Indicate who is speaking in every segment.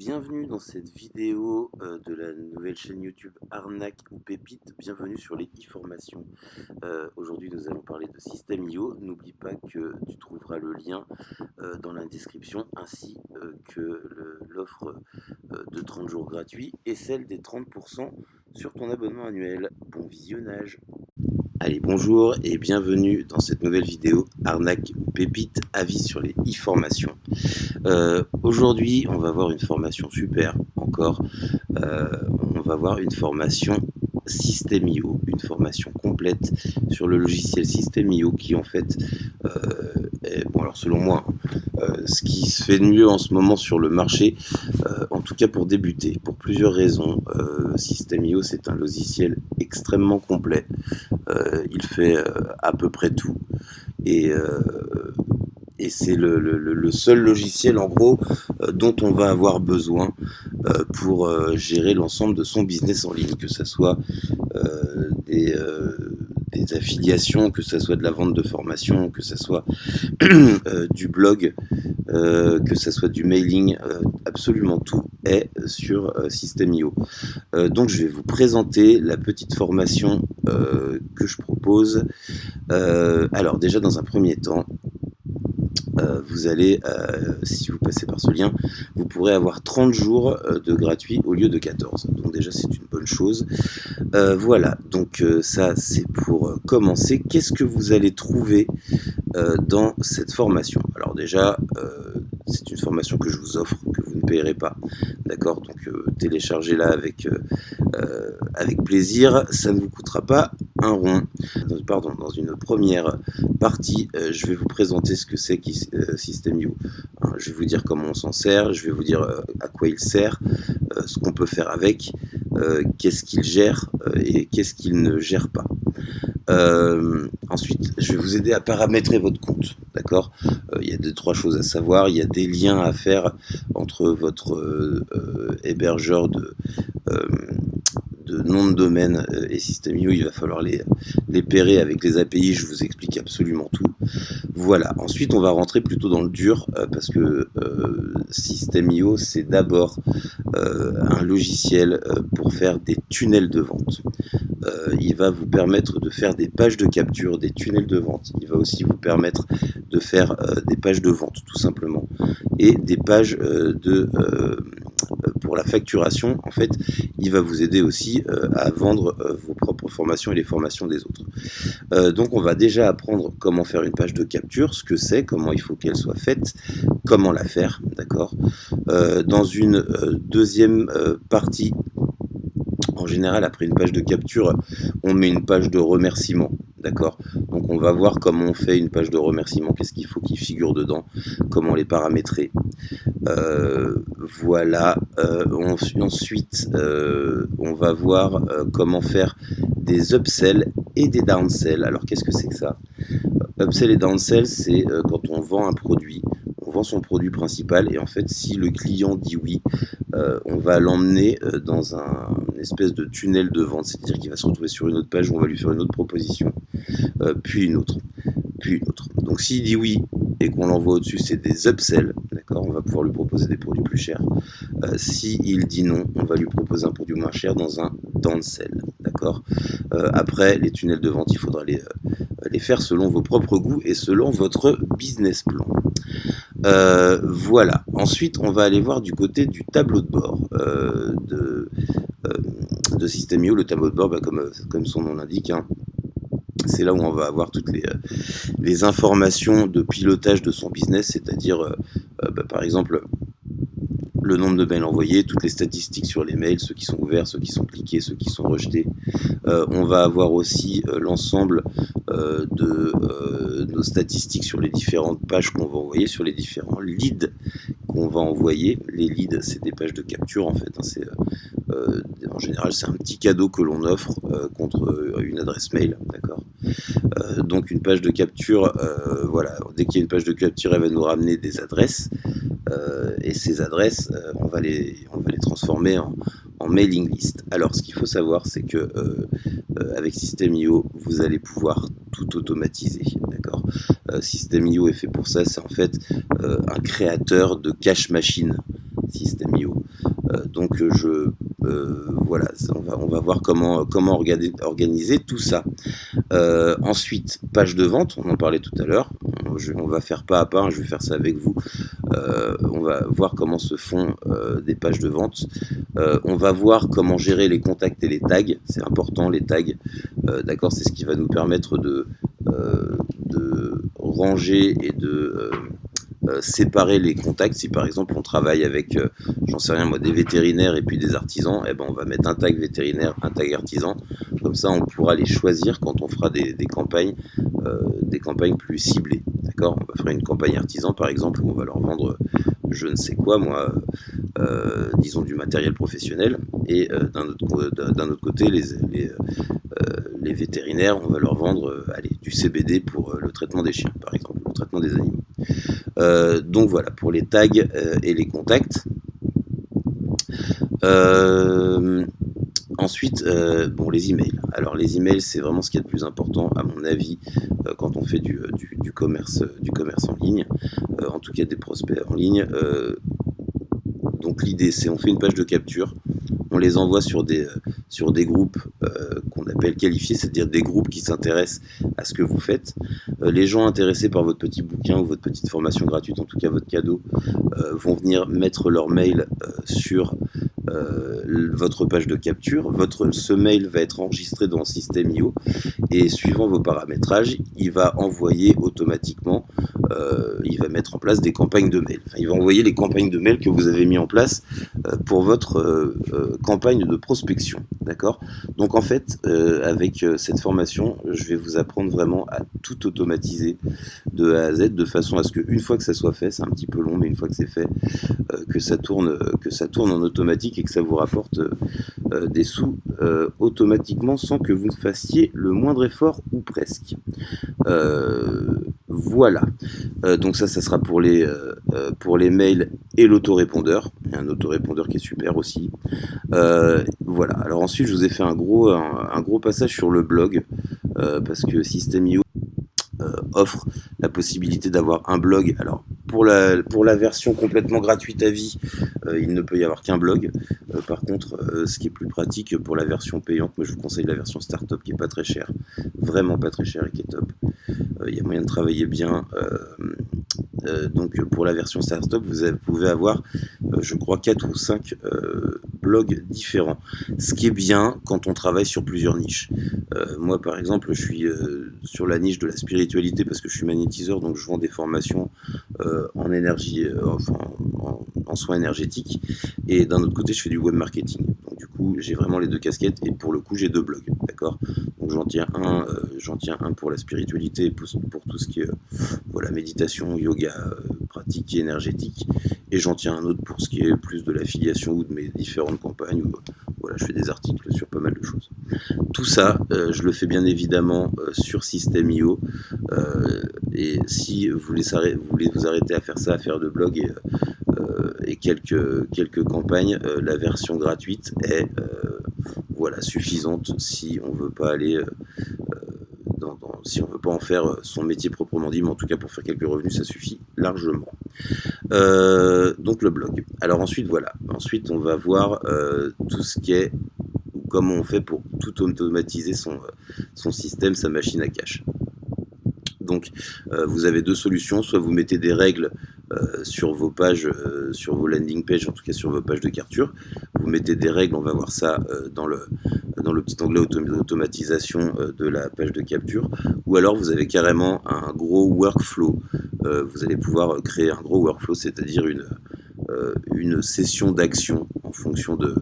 Speaker 1: Bienvenue dans cette vidéo de la nouvelle chaîne YouTube Arnaque ou Pépite. Bienvenue sur les e-formations. Aujourd'hui, nous allons parler de Système.io. N'oublie pas que tu trouveras le lien dans la description, ainsi que l'offre de 30 jours gratuits et celle des 30% sur ton abonnement annuel. Bon visionnage! Allez, bonjour et bienvenue dans cette nouvelle vidéo Arnaque ou Pépite, avis sur les e-formations. Aujourd'hui, on va voir une formation super encore. On va voir une formation Système.io, une formation complète sur le logiciel Système.io qui en fait est, bon alors selon moi, ce qui se fait de mieux en ce moment sur le marché, en tout cas pour débuter, pour plusieurs raisons. Système.io, c'est un logiciel extrêmement complet. Il fait à peu près tout et c'est le seul logiciel en gros dont on va avoir besoin pour gérer l'ensemble de son business en ligne, que ce soit des affiliations, que ce soit de la vente de formation, que ce soit du blog, que ce soit du mailing, absolument tout est sur Système.io. Donc je vais vous présenter la petite formation que je propose. Alors déjà dans un premier temps, vous allez, si vous passez par ce lien, vous pourrez avoir 30 jours de gratuit au lieu de 14. Donc déjà c'est une bonne chose. Voilà, donc ça c'est pour commencer. Qu'est-ce que vous allez trouver dans cette formation? Alors déjà, c'est une formation que je vous offre, que vous ne payerez pas. D'accord? Donc téléchargez-la avec plaisir, ça ne vous coûtera pas un rond. Pardon, dans une première partie, je vais vous présenter ce que c'est Système.io. Je vais vous dire comment on s'en sert, je vais vous dire à quoi il sert, ce qu'on peut faire avec, qu'est-ce qu'il gère et qu'est-ce qu'il ne gère pas. Ensuite, je vais vous aider à paramétrer votre compte, d'accord? Il y a 2-3 choses à savoir, il y a des liens à faire entre votre hébergeur de nom de domaine et Système.io. Il va falloir les pairer avec les API, je vous explique absolument tout. Voilà, ensuite on va rentrer plutôt dans le dur parce que Système.io c'est d'abord un logiciel pour faire des tunnels de vente. Il va vous permettre de faire des pages de capture, des tunnels de vente. Il va aussi vous permettre de faire des pages de vente tout simplement et des pages pour la facturation. En fait, il va vous aider aussi à vendre vos propres formations et les formations des autres. Donc on va déjà apprendre comment faire une page de capture, ce que c'est, comment il faut qu'elle soit faite, comment la faire, d'accord. Dans une deuxième partie, en général, après une page de capture, on met une page de remerciement. D'accord. Donc on va voir comment on fait une page de remerciement, qu'est-ce qu'il faut qu'il figure dedans, comment les paramétrer. Voilà. Ensuite, on va voir comment faire des upsells et des downsells. Alors qu'est-ce que c'est que ça? Upsell et downsell, c'est quand on vend un produit. On vend son produit principal et en fait si le client dit oui, on va l'emmener dans une espèce de tunnel de vente, c'est-à-dire qu'il va se retrouver sur une autre page où on va lui faire une autre proposition, puis une autre. Donc s'il dit oui et qu'on l'envoie au-dessus, c'est des upsells, d'accord, on va pouvoir lui proposer des produits plus chers. S'il dit non, on va lui proposer un produit moins cher dans un downsell, d'accord. Après, les tunnels de vente, il faudra les faire selon vos propres goûts et selon votre business plan. Voilà. Ensuite, on va aller voir du côté du tableau de bord de Système.io. Le tableau de bord, comme son nom l'indique, hein, c'est là où on va avoir toutes les informations de pilotage de son business, c'est-à-dire, par exemple, le nombre de mails envoyés, toutes les statistiques sur les mails, ceux qui sont ouverts, ceux qui sont cliqués, ceux qui sont rejetés. On va avoir aussi l'ensemble de nos statistiques sur les différentes pages qu'on va envoyer, sur les différents leads qu'on va envoyer. Les leads, c'est des pages de capture en fait. En général, c'est un petit cadeau que l'on offre contre une adresse mail, d'accord. Donc une page de capture, voilà, dès qu'il y a une page de capture, elle va nous ramener des adresses. Et ces adresses, on va les transformer en mailing list. Alors, ce qu'il faut savoir, c'est que avec Système.io, vous allez pouvoir tout automatiser. D'accord. Système.io est fait pour ça. C'est en fait un créateur de cache machine. System.io. Donc voilà, on va voir comment organiser tout ça. Ensuite, page de vente, on en parlait tout à l'heure. On va faire pas à pas, je vais faire ça avec vous. On va voir comment se font des pages de vente. On va voir comment gérer les contacts et les tags. C'est important, les tags. D'accord, c'est ce qui va nous permettre de ranger et de séparer les contacts. Si par exemple on travaille avec, j'en sais rien moi, des vétérinaires et puis des artisans, eh ben on va mettre un tag vétérinaire, un tag artisan. Comme ça, on pourra les choisir quand on fera des campagnes plus ciblées. D'accord, on va faire une campagne artisan par exemple où on va leur vendre je ne sais quoi moi, disons du matériel professionnel. Et d'un autre côté, les vétérinaires, on va leur vendre du CBD pour le traitement des chiens, par exemple, le traitement des animaux. Donc voilà, pour les tags et les contacts. Ensuite, bon, les emails. Alors les emails, c'est vraiment ce qui est le plus important, à mon avis, quand on fait du commerce en ligne, en tout cas des prospects en ligne. Donc l'idée, c'est on fait une page de capture, on les envoie sur des groupes qu'on appelle qualifiés, c'est-à-dire des groupes qui s'intéressent à ce que vous faites. Les gens intéressés par votre petit bouquin ou votre petite formation gratuite, en tout cas votre cadeau, vont venir mettre leur mail sur votre page de capture. Ce mail va être enregistré dans System.io et suivant vos paramétrages, il va envoyer automatiquement, il va mettre en place des campagnes de mail. Enfin, il va envoyer les campagnes de mail que vous avez mis en place pour votre campagne de prospection. D'accord ? Donc en fait, avec cette formation, je vais vous apprendre vraiment à tout automatiser de A à Z, de façon à ce qu'une fois que ça soit fait, c'est un petit peu long, mais une fois que c'est fait, que ça tourne en automatique et que ça vous rapporte des sous automatiquement sans que vous ne fassiez le moindre effort ou presque. Voilà. Donc ça sera pour les mails et l'autorépondeur. Il y a un autorépondeur qui est super aussi. Voilà. Alors ensuite, je vous ai fait un gros passage sur le blog parce que System.io offre la possibilité d'avoir un blog. Alors pour la version complètement gratuite à vie, il ne peut y avoir qu'un blog. Par contre, ce qui est plus pratique pour la version payante, moi je vous conseille la version startup qui est pas très chère, vraiment pas très chère et qui est top. Il y a moyen de travailler bien. Donc pour la version startup, vous pouvez avoir, je crois, 4 ou 5 blogs différents. Ce qui est bien quand on travaille sur plusieurs niches. Moi, par exemple, je suis sur la niche de la spiritualité parce que je suis magnétiseur, donc je vends des formations en énergie, en soins énergétiques. Et d'un autre côté, je fais du web marketing. Donc du coup, j'ai vraiment les deux casquettes et pour le coup, j'ai 2 blogs. D'accord ? Donc j'en tiens un pour la spiritualité, pour tout ce qui est voilà, méditation, yoga, pratique énergétique. Et j'en tiens un autre pour ce qui est plus de l'affiliation ou de mes différentes campagnes où voilà, je fais des articles sur pas mal de choses. Tout ça, je le fais bien évidemment sur System.io. Et si vous voulez vous arrêter à faire ça, à faire de blog et quelques campagnes, la version gratuite est voilà, suffisante si on veut pas aller si on veut pas en faire son métier proprement dit, mais en tout cas pour faire quelques revenus, ça suffit largement. Donc le blog. Alors ensuite, voilà. Ensuite, on va voir tout ce qui est comment on fait pour tout automatiser son système, sa machine à cash. Donc, vous avez 2 solutions. Soit vous mettez des règles sur vos pages, sur vos landing pages, en tout cas sur vos pages de capture. Vous mettez des règles, on va voir ça dans le petit onglet automatisation de la page de capture. Ou alors vous avez carrément un gros workflow. Vous allez pouvoir créer un gros workflow, c'est-à-dire une session d'action en fonction de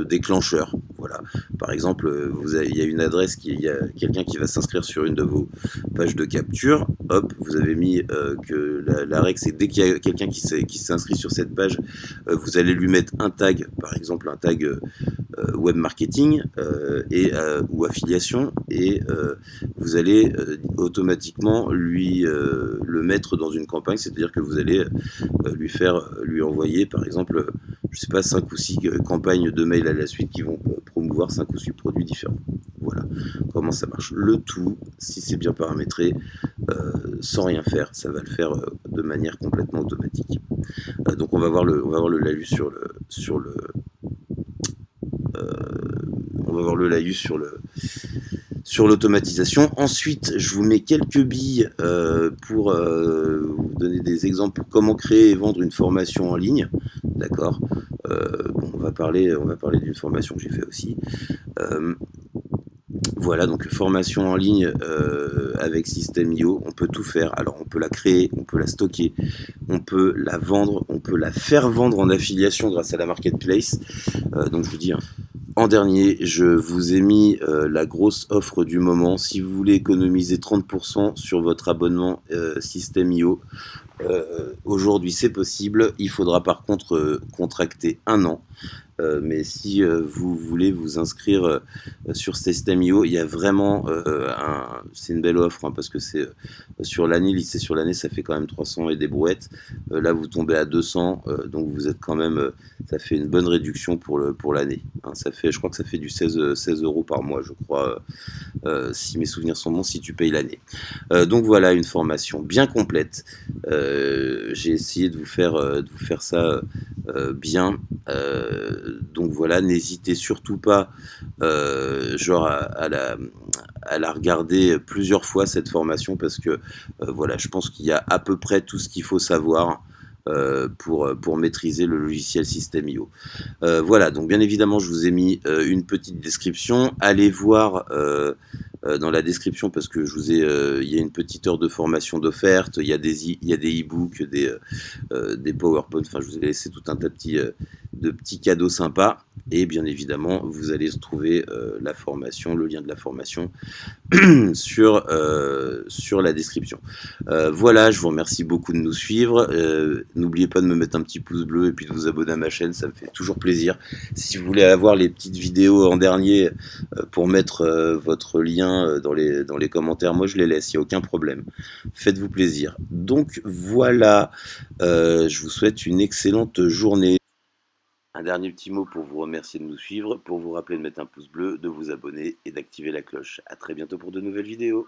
Speaker 1: déclencheurs. Voilà. Par exemple, il y a une adresse, il y a quelqu'un qui va s'inscrire sur une de vos pages de capture. Hop, vous avez mis que la règle, c'est dès qu'il y a quelqu'un qui s'inscrit sur cette page, vous allez lui mettre un tag, par exemple un tag web marketing ou affiliation, et vous allez automatiquement le mettre dans une campagne, c'est-à-dire que vous allez lui envoyer, par exemple, je sais pas, 5 ou 6 campagnes de mail à la suite qui vont promouvoir 5 ou 6 produits différents. Voilà comment ça marche. Le tout, si c'est bien paramétré, sans rien faire. Ça va le faire de manière complètement automatique. Donc on va voir le laïus euh, on va voir le laïus sur l'automatisation. Ensuite, je vous mets quelques billes pour vous donner des exemples pour comment créer et vendre une formation en ligne. D'accord. Bon, on va parler d'une formation que j'ai fait aussi. Euh, voilà, donc formation en ligne avec System.io, on peut tout faire. Alors on peut la créer, on peut la stocker, on peut la vendre, on peut la faire vendre en affiliation grâce à la marketplace. Donc je vous dis, hein, en dernier, je vous ai mis la grosse offre du moment. Si vous voulez économiser 30% sur votre abonnement System.io, aujourd'hui c'est possible. Il faudra par contre contracter un an. Mais si vous voulez vous inscrire sur System.io, il y a vraiment c'est une belle offre hein, parce que c'est sur l'année, lycée sur l'année, ça fait quand même 300 et des brouettes. Là, vous tombez à 200, donc vous êtes quand même, ça fait une bonne réduction pour l'année. Hein, ça fait, je crois que ça fait du 16 euros par mois, je crois, si mes souvenirs sont bons, si tu payes l'année. Donc voilà, une formation bien complète. J'ai essayé de vous faire ça bien. Donc voilà, n'hésitez surtout pas genre à la regarder plusieurs fois cette formation parce que voilà, je pense qu'il y a à peu près tout ce qu'il faut savoir pour maîtriser le logiciel System.io. Voilà, donc bien évidemment, je vous ai mis une petite description. Allez voir dans la description parce que il y a une petite heure de formation d'offerte, il y a des e-books, des PowerPoint. Enfin, je vous ai laissé tout un tas de petits cadeaux sympas. Et bien évidemment, vous allez trouver la formation, le lien de la formation sur la description. Voilà, je vous remercie beaucoup de nous suivre. N'oubliez pas de me mettre un petit pouce bleu et puis de vous abonner à ma chaîne, ça me fait toujours plaisir. Si vous voulez avoir les petites vidéos en dernier pour mettre votre lien dans les commentaires, moi je les laisse, il n'y a aucun problème. Faites-vous plaisir. Donc voilà, je vous souhaite une excellente journée. Un dernier petit mot pour vous remercier de nous suivre, pour vous rappeler de mettre un pouce bleu, de vous abonner et d'activer la cloche. A très bientôt pour de nouvelles vidéos.